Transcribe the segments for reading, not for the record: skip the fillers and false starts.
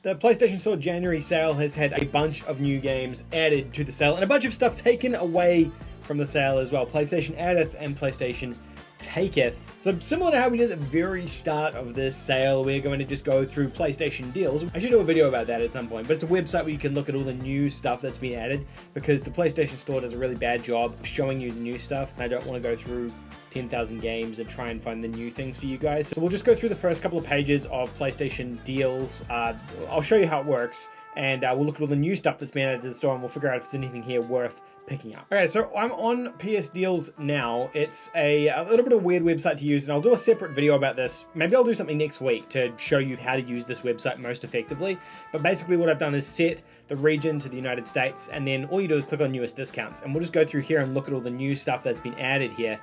The PlayStation Store January sale has had a bunch of new games added to the sale and a bunch of stuff taken away from the sale as well. PlayStation addeth and PlayStation taketh. So similar to how we did at the very start of this sale, we're going to just go through PlayStation deals. I should do a video about that at some point, but it's a website where you can look at all the new stuff that's been added, because the PlayStation Store does a really bad job of showing you the new stuff. I don't want to go through 10,000 games and try and find the new things for you guys. So we'll just go through the first couple of pages of PlayStation deals. I'll show you how it works, and we'll look at all the new stuff that's been added to the store, and we'll figure out if there's anything here worth picking up. Okay, so I'm on PS Deals now. It's a little bit of a weird website to use, and I'll do a separate video about this. Maybe I'll do something next week to show you how to use this website most effectively. But basically what I've done is set the region to the United States, and then all you do is click on newest discounts. And we'll just go through here and look at all the new stuff that's been added here.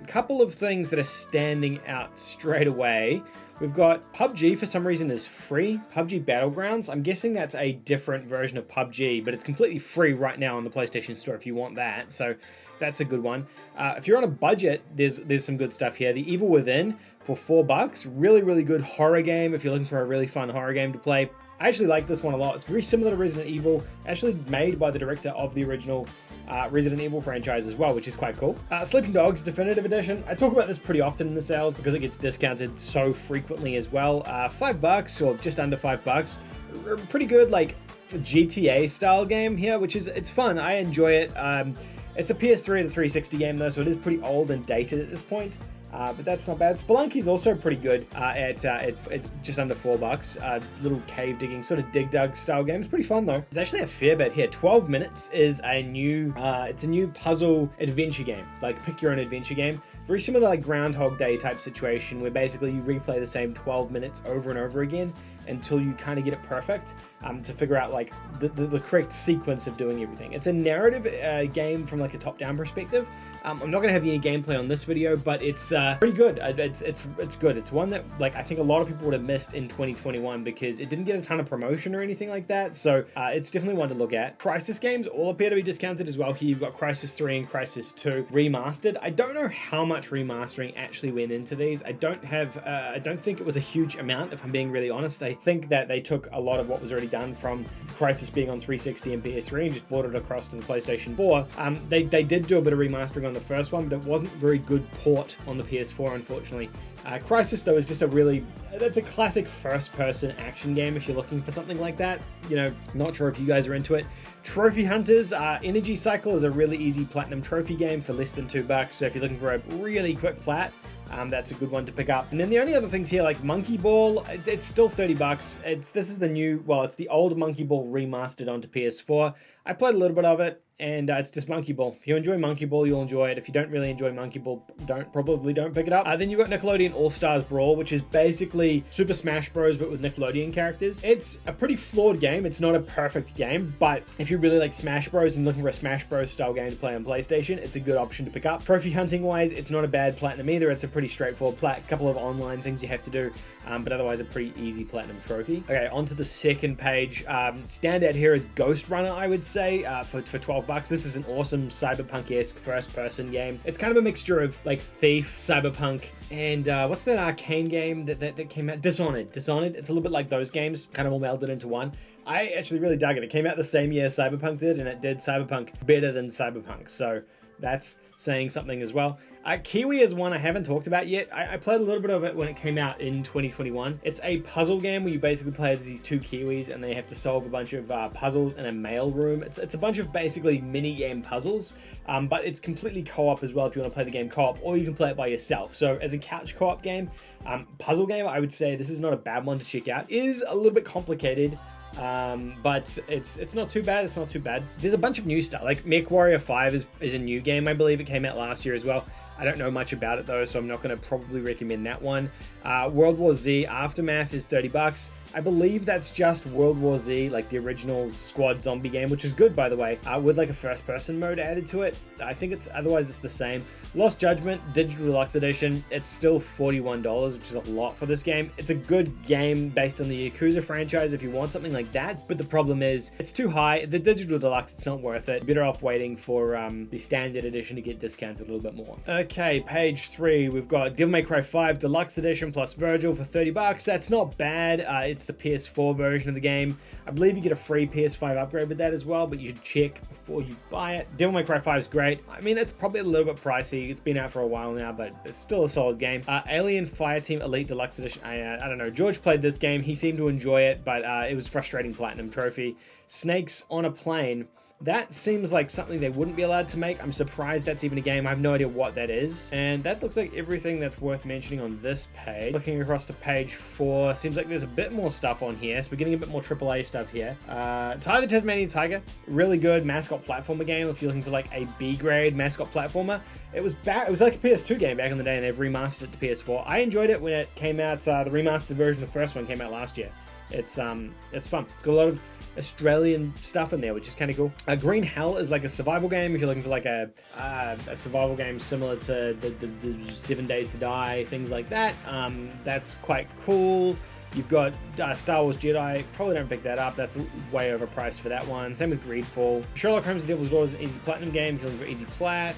Couple of things that are standing out straight away. We've got PUBG, for some reason, is free. PUBG Battlegrounds. I'm guessing that's a different version of PUBG, but it's completely free right now on the PlayStation Store if you want that. So that's a good one. If you're on a budget, there's some good stuff here. The Evil Within for $4. Really, really good horror game if you're looking for a really fun horror game to play. I actually like this one a lot. It's very similar to Resident Evil, actually made by the director of the original Resident Evil franchise as well, which is quite cool. Sleeping Dogs Definitive Edition. I talk about this pretty often in the sales because it gets discounted so frequently as well. $5 or just under $5. Pretty good, like GTA style game here, which is, it's fun. I enjoy it. It's a PS3 to 360 game though, so it is pretty old and dated at this point. But that's not bad. Spelunky's also pretty good at just under $4. Little cave digging, sort of dig dug style game. It's pretty fun though. There's actually a fair bit here. 12 Minutes is a new, it's a new puzzle adventure game, like pick your own adventure game. Very similar to like Groundhog Day type situation, where basically you replay the same 12 minutes over and over again until you kind of get it perfect, to figure out like the correct sequence of doing everything. It's a narrative game from like a top-down perspective. I'm not gonna have any gameplay on this video, but it's pretty good. It's good. It's one that like I think a lot of people would have missed in 2021 because it didn't get a ton of promotion or anything like that. So it's definitely one to look at. Crisis games all appear to be discounted as well. Here you've got Crisis 3 and Crisis 2 remastered. I don't know how much remastering actually went into these. I don't think it was a huge amount, if I'm being really honest. I think that they took a lot of what was already done from Crisis being on 360 and PS3 and just brought it across to the PlayStation 4. They did do a bit of remastering on the first one, but it wasn't very good port on the PS4, unfortunately. Crisis, though, is just that's a classic first-person action game if you're looking for something like that. You know, not sure if you guys are into it. Trophy Hunters, Energy Cycle is a really easy platinum trophy game for less than $2. So if you're looking for a really quick plat, that's a good one to pick up. And then the only other things here, like Monkey Ball, it's still $30. This is the new, well, it's the old Monkey Ball remastered onto PS4. I played a little bit of it, and it's just Monkey Ball. If you enjoy Monkey Ball, you'll enjoy it. If you don't really enjoy Monkey Ball, probably don't pick it up. Then you've got Nickelodeon All-Stars Brawl, which is basically Super Smash Bros. But with Nickelodeon characters. It's a pretty flawed game. It's not a perfect game, but if you really like Smash Bros. And looking for a Smash Bros. Style game to play on PlayStation, it's a good option to pick up. Trophy hunting wise, it's not a bad platinum either. It's a pretty straightforward plat. A couple of online things you have to do, but otherwise a pretty easy platinum trophy. Okay, on to the second page. Standout here is Ghost Runner, I would say, for $12. This is an awesome cyberpunk-esque first-person game. It's kind of a mixture of like Thief, Cyberpunk, and what's that arcane game that came out? Dishonored. It's a little bit like those games, kind of all melded into one. I actually really dug it. It came out the same year Cyberpunk did, and it did Cyberpunk better than Cyberpunk. So that's saying something as well. Kiwi is one I haven't talked about yet. I played a little bit of it when it came out in 2021. It's a puzzle game where you basically play as these two Kiwis and they have to solve a bunch of puzzles in a mail room. It's a bunch of basically mini game puzzles, but it's completely co-op as well if you want to play the game co-op, or you can play it by yourself. So as a couch co-op game, puzzle game, I would say this is not a bad one to check out. It is a little bit complicated, but it's not too bad. It's not too bad. There's a bunch of new stuff, like MechWarrior 5 is a new game. I believe it came out last year as well. I don't know much about it though, so I'm not going to probably recommend that one. World War Z Aftermath is $30. I believe that's just World War Z, like the original squad zombie game, which is good, by the way, with like a first-person mode added to it. I think otherwise it's the same. Lost Judgment Digital Deluxe Edition, it's still $41, which is a lot for this game. It's a good game based on the Yakuza franchise if you want something like that, but the problem is it's too high. The Digital Deluxe, it's not worth it. Better off waiting for the Standard Edition to get discounted a little bit more. Okay, page 3, we've got Devil May Cry 5 Deluxe Edition plus Virgil for $30. That's not bad. It's the PS4 version of the game. I believe you get a free PS5 upgrade with that as well, but you should check before you buy it. Devil May Cry 5 is great. I mean, it's probably a little bit pricey. It's been out for a while now, but it's still a solid game. Alien Fireteam Elite Deluxe Edition. I don't know. George played this game. He seemed to enjoy it, but it was frustrating platinum trophy. Snakes on a Plane. That seems like something they wouldn't be allowed to make. I'm surprised that's even a game. I have no idea what that is. And that looks like everything that's worth mentioning on this page. Looking across to page 4, seems like there's a bit more stuff on here. So we're getting a bit more AAA stuff here. Ty the Tasmanian Tiger, really good mascot platformer game if you're looking for like a B-grade mascot platformer. It was like a PS2 game back in the day, and they've remastered it to PS4. I enjoyed it when it came out. The remastered version, the first one, came out last year. It's fun. It's got a lot of Australian stuff in there, which is kind of cool. Green Hell is like a survival game. If you're looking for like a survival game similar to the 7 Days to Die, things like that, that's quite cool. You've got Star Wars Jedi. Probably don't pick that up. That's way overpriced for that one. Same with Greedfall. Sherlock Holmes: The Devil's Door is an easy platinum game. If you're looking for easy plat.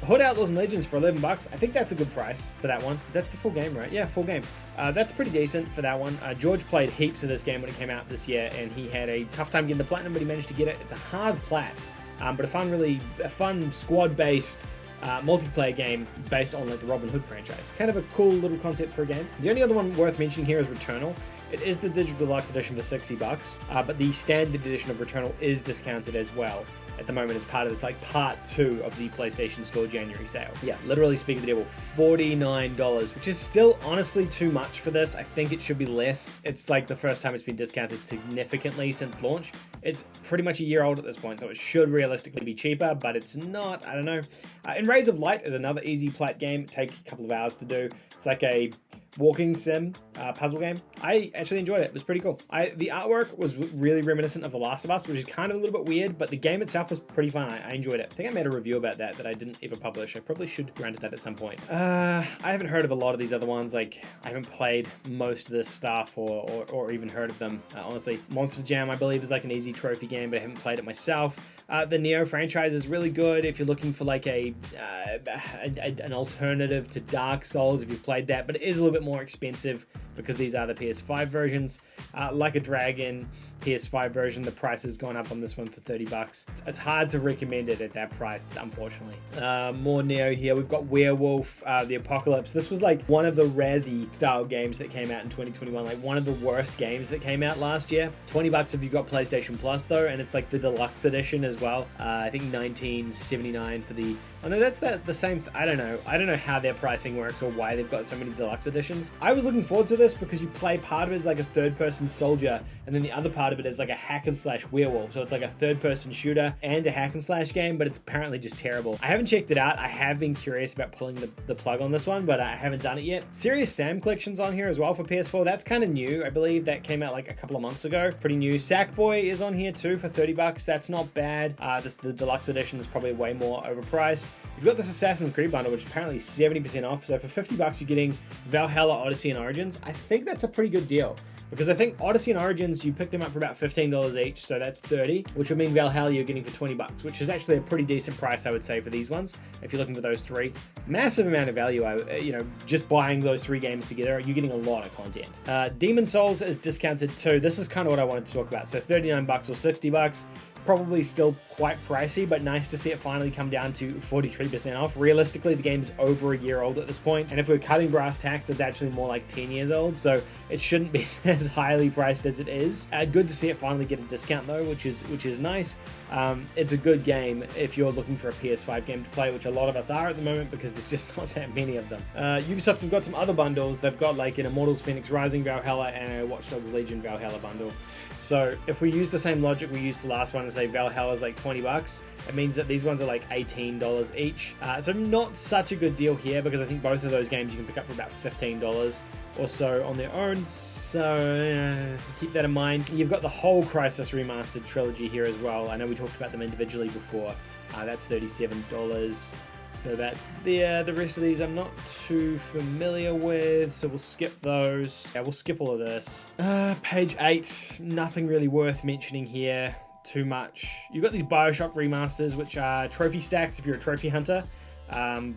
Hood Outlaws and Legends for $11. I think that's a good price for that one. That's the full game, right? Yeah, full game. That's pretty decent for that one. George played heaps of this game when it came out this year, and he had a tough time getting the platinum, but he managed to get it. It's a hard plat, but a fun squad-based multiplayer game based on like the Robin Hood franchise. Kind of a cool little concept for a game. The only other one worth mentioning here is Returnal. It is the digital deluxe edition for $60, but the standard edition of Returnal is discounted as well at the moment as part of this like part 2 of the PlayStation Store January sale. Yeah, literally speaking of the devil, $49, which is still honestly too much for this. I think it should be less. It's like the first time it's been discounted significantly since launch. It's pretty much a year old at this point, so it should realistically be cheaper, but it's not. I don't know. In Rays of Light is another easy plat game. Take a couple of hours to do. It's like a walking sim puzzle game. I actually enjoyed it. It was pretty cool. The artwork was really reminiscent of The Last of Us, which is kind of a little bit weird, but the game itself was pretty fun. I enjoyed it. I think I made a review about that I didn't ever publish. I probably should grant that at some point. I haven't heard of a lot of these other ones. Like, I haven't played most of this stuff or even heard of them. Honestly, Monster Jam, I believe, is like an easy trophy game, but I haven't played it myself. The Neo franchise is really good if you're looking for like an alternative to Dark Souls, if you've played that, but it is a little bit more expensive because these are the PS5 versions. Like a Dragon PS5 version, the price has gone up on this one for $30. It's hard to recommend it at that price, unfortunately. More Neo here. We've got Werewolf, The Apocalypse. This was like one of the Razzie style games that came out in 2021, like one of the worst games that came out last year. $20 if you've got PlayStation Plus though, and it's like the deluxe edition as well. I think $19.79 for the... Oh no, that's the same... I don't know how their pricing works or why they've got so many deluxe editions. I was looking forward to this because you play part of it as like a third-person soldier, and then the other part of it is like a hack-and-slash werewolf. So it's like a third-person shooter and a hack-and-slash game, but it's apparently just terrible. I haven't checked it out. I have been curious about pulling the plug on this one, but I haven't done it yet. Serious Sam Collection's on here as well for PS4. That's kind of new. I believe that came out like a couple of months ago. Pretty new. Sackboy is on here too for $30. That's not bad. The deluxe edition is probably way more overpriced. You've got this Assassin's Creed bundle, which is apparently 70% off. So for $50, you're getting Valhalla, Odyssey, and Origins. I think that's a pretty good deal, because I think Odyssey and Origins, you pick them up for about $15 each, so that's $30, which would mean Valhalla you're getting for $20, which is actually a pretty decent price, I would say, for these ones, if you're looking for those three. Massive amount of value, just buying those 3 games together, you're getting a lot of content. Demon Souls is discounted too. This is kind of what I wanted to talk about. So $39 or $60. Probably still quite pricey, but nice to see it finally come down to 43% off. Realistically, the game's over a year old at this point, and if we're cutting brass tacks, it's actually more like 10 years old, so it shouldn't be as highly priced as it is. Good to see it finally get a discount though, which is nice. It's a good game if you're looking for a PS5 game to play, which a lot of us are at the moment because there's just not that many of them. Ubisoft have got some other bundles. They've got like an Immortals Phoenix Rising Valhalla and a Watch Dogs Legion Valhalla bundle. So if we use the same logic we used the last one and say Valhalla's like $20, it means that these ones are like $18 each. So not such a good deal here, because I think both of those games you can pick up for about $15 or so on their own. So keep that in mind. You've got the whole Crisis Remastered trilogy here as well. I know we talked about them individually before. That's $37. So that's the rest of these I'm not too familiar with, so we'll skip those. Yeah, we'll skip all of this. Page 8, nothing really worth mentioning here too much. You've got these Bioshock remasters, which are trophy stacks if you're a trophy hunter.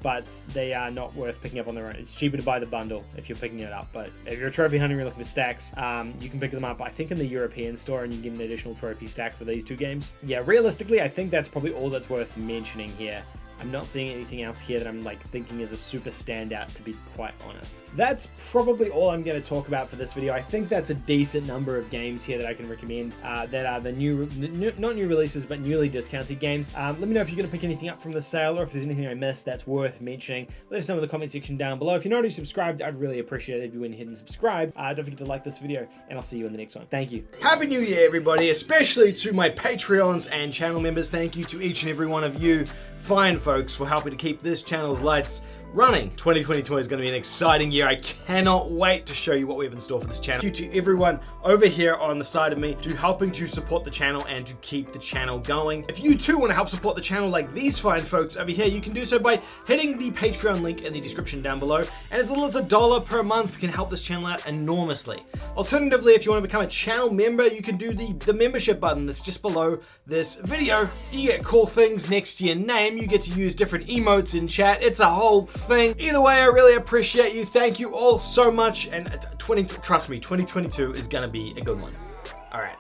but they are not worth picking up on their own. It's cheaper to buy the bundle if you're picking it up, but if you're a trophy hunter and you're looking for stacks, you can pick them up, I think, in the European store, and you get an additional trophy stack for these two games. Yeah, realistically, I think that's probably all that's worth mentioning here. I'm not seeing anything else here that I'm like thinking is a super standout, to be quite honest. That's probably all I'm going to talk about for this video. I think that's a decent number of games here that I can recommend that are the not new releases, but newly discounted games. Let me know if you're going to pick anything up from the sale, or if there's anything I missed that's worth mentioning. Let us know in the comment section down below. If you're not already subscribed, I'd really appreciate it if you went ahead and subscribe. Don't forget to like this video, and I'll see you in the next one. Thank you. Happy New Year, everybody, especially to my Patreons and channel members. Thank you to each and every one of you fine folks for helping to keep this channel's lights running. 2022 is going to be an exciting year. I cannot wait to show you what we have in store for this channel. Thank you to everyone over here on the side of me to helping to support the channel and to keep the channel going. If you too want to help support the channel like these fine folks over here, you can do so by hitting the Patreon link in the description down below, and as little as $1 per month can help this channel out enormously. Alternatively, if you want to become a channel member, you can do the membership button that's just below this video. You get cool things next to your name. You get to use different emotes in chat. It's a whole thing. Either way, I really appreciate you. Thank you all so much. And trust me, 2022 is gonna be a good one. All right.